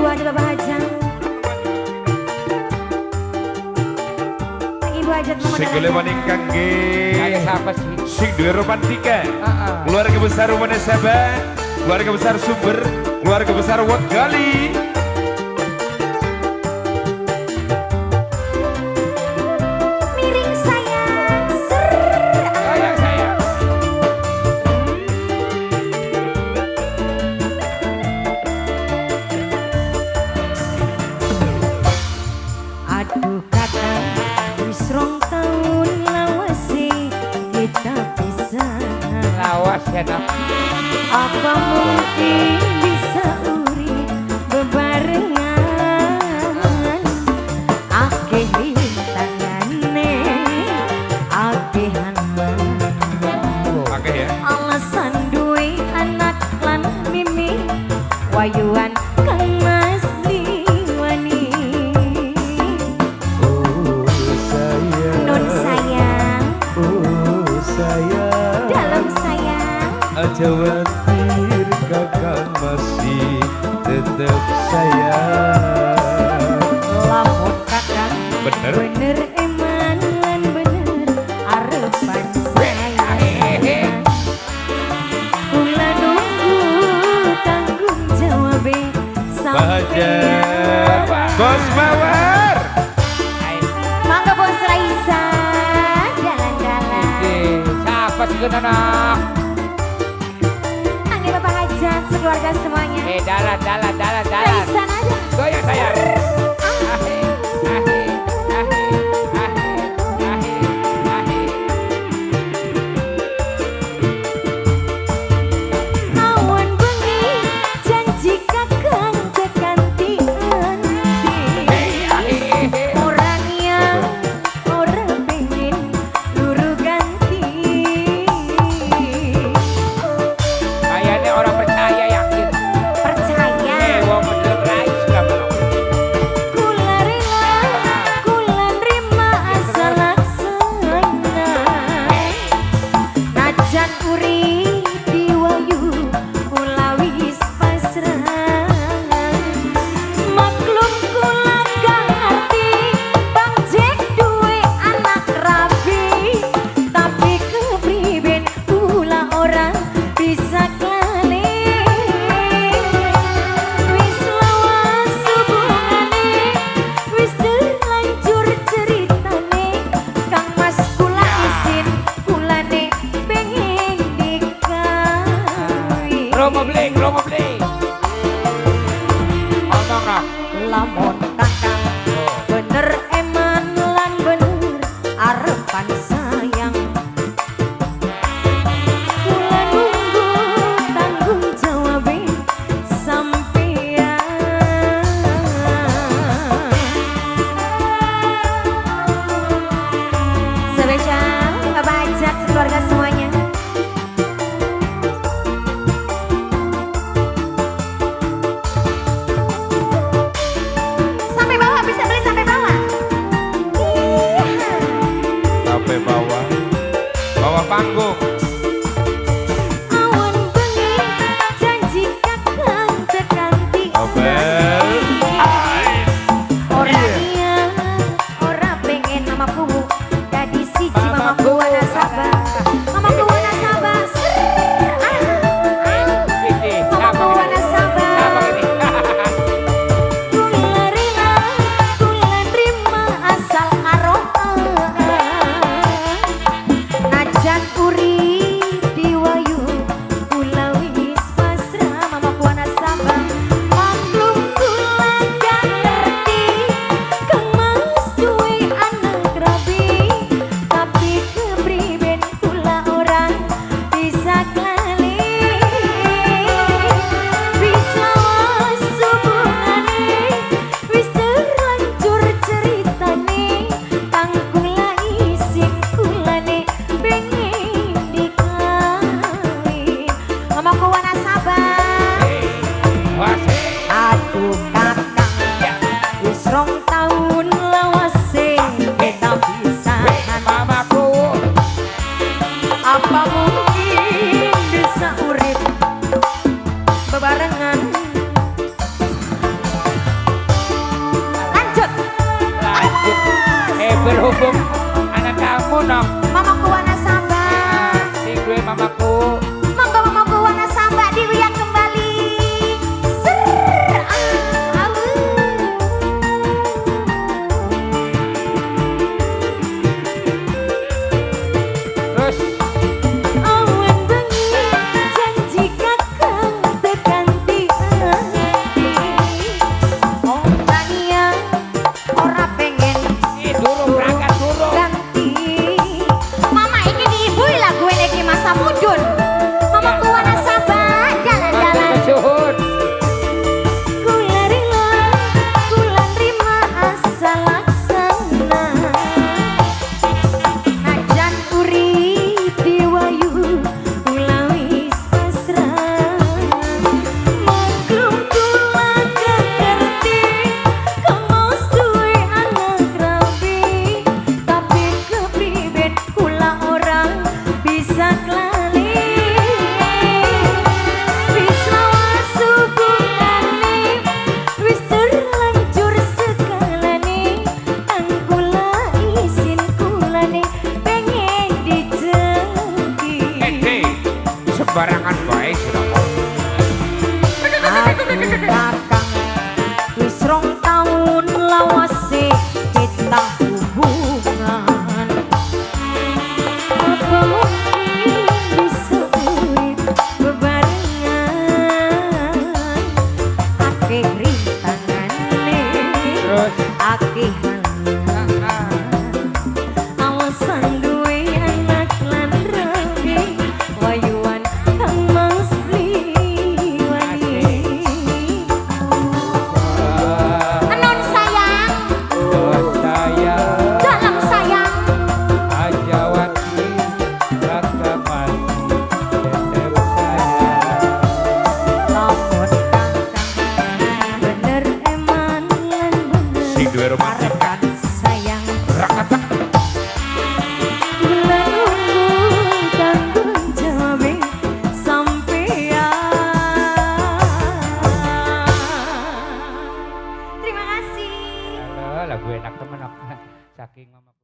buat Bapak Hajat. Ibu Hajat mau sing gelewaning kangge Kayak siapa sih? sing duwe romantika. Keluarga besar Rumah Sabah, keluarga besar Sumber, keluarga besar Wat Gali. Miring sayang, Sayang sayang. aduh kata wis rong tahun lawase kita pisah. Lawas ya nak. Apa mungkin bisa urip bebarengan? Akeh rintangane, akeh halangan. Oke ya. Alasan duwe anak lan mimi wayuan kang Mas Liwani. Non sayang, dalam sayang. Jawatir kakak masih tetap sayang. Lamun kakak Bener. bener eman lan bener arepan sayang. Kula nunggu tanggung jawab sampeyan. Bos Mawar. Mangga Bos Raisa jalan-jalan. Siapa sih anak? Angin Bapak Hajat sekeluarga semuanya. Dalan. Raisa aja. Goyang sayang. Awan bengi janji kakang kekantian. Orang yang orang pengen luru ganti. Kayaknya orang percaya yakin. Percaya Wong model rais sudah belum. kula rela kula nerima asal laksana. Najan urip diwayu kula wis pasrah. Maklum kula gak ngerti Bang Jack duwe anak rabi. Tapi kepriben kula ora bisa klale. Wis lawas hubungane, wis terlanjur ceritane. Kang Mas kula isin kulane pengen dikawin. Romo bling. Ngomong nak. Lamun kakang bener eman lan bener arepan sayang. Kula nunggu tanggung jawab sampeyan. Spesial Bapak Hajat keluarga semuanya. Sampai bawah, bisa beli sampai bawah. Iya. Sampai bawah panggung. Awan bengi janji kakang tekanti. Obel. Orang iya, orang pengen mamaku jadi siji mamaku wana sabar. Mamaku wana sabar. Mamaku wana sabar. Kula rela, kula nerima asal aroha. Najan urip diwayu kula wis pasrah. Mamaku wana sabar. Maklum kula gak ngerti Kang Mas duwe anak rabi. Tapi kepriben kula ora bisa klale. Wis lawas hubungane, wis terlanjur ceritane. Kang kula isin kulane pengen dikawin. Mamaku wana sabar. Aduh kakang wis rong tahun lawase kita pisahan. Mamaku. Apa mungkin bisa urip bebarengan? berhubung anak kamu nok. Mamaku Wanasaba. Si gue mamaku. Monggo mamaku Wanasaba diwiak kembali. Ser. Terus Awan bengi janji kakang tekanti hati. Oh tania ora pengen durung berangkat durung. ganti. Mama ini diibui lagu ini masa mudun. Mamaku Wanasaba jalan-jalan. Suhun. Kula rela, kula nerima asal laksana. Najan urip diwayu, kula wis pasrah. Maklum kula ngerti, kemos duwe anak rapi. Tapi kepribet kula orang bisa kelali. Wis lawas hubungane, wis terlanjur segalane. Nang kula izin kulane pengen dijengki. Sembarangan bae sudah. Aku kakang wis rong taun lawase kita hubungan. Apa mungkin bisa urip bebarengan? Akeh rintangane, Terus akeh alasan duwe anak lan rapi. Wayuan kang mangs liwani. Anon sayang, saya dalam sayang. Ajawati Rakamati tetep sayang. Lamun kakang bener eman lan bener. Sing duwe romantik. Arepan sayang. Rakatak. Kula nunggu kanggo jawabe sampeyan. Terima kasih. Halo, lagu enak temen aku. Saking mama.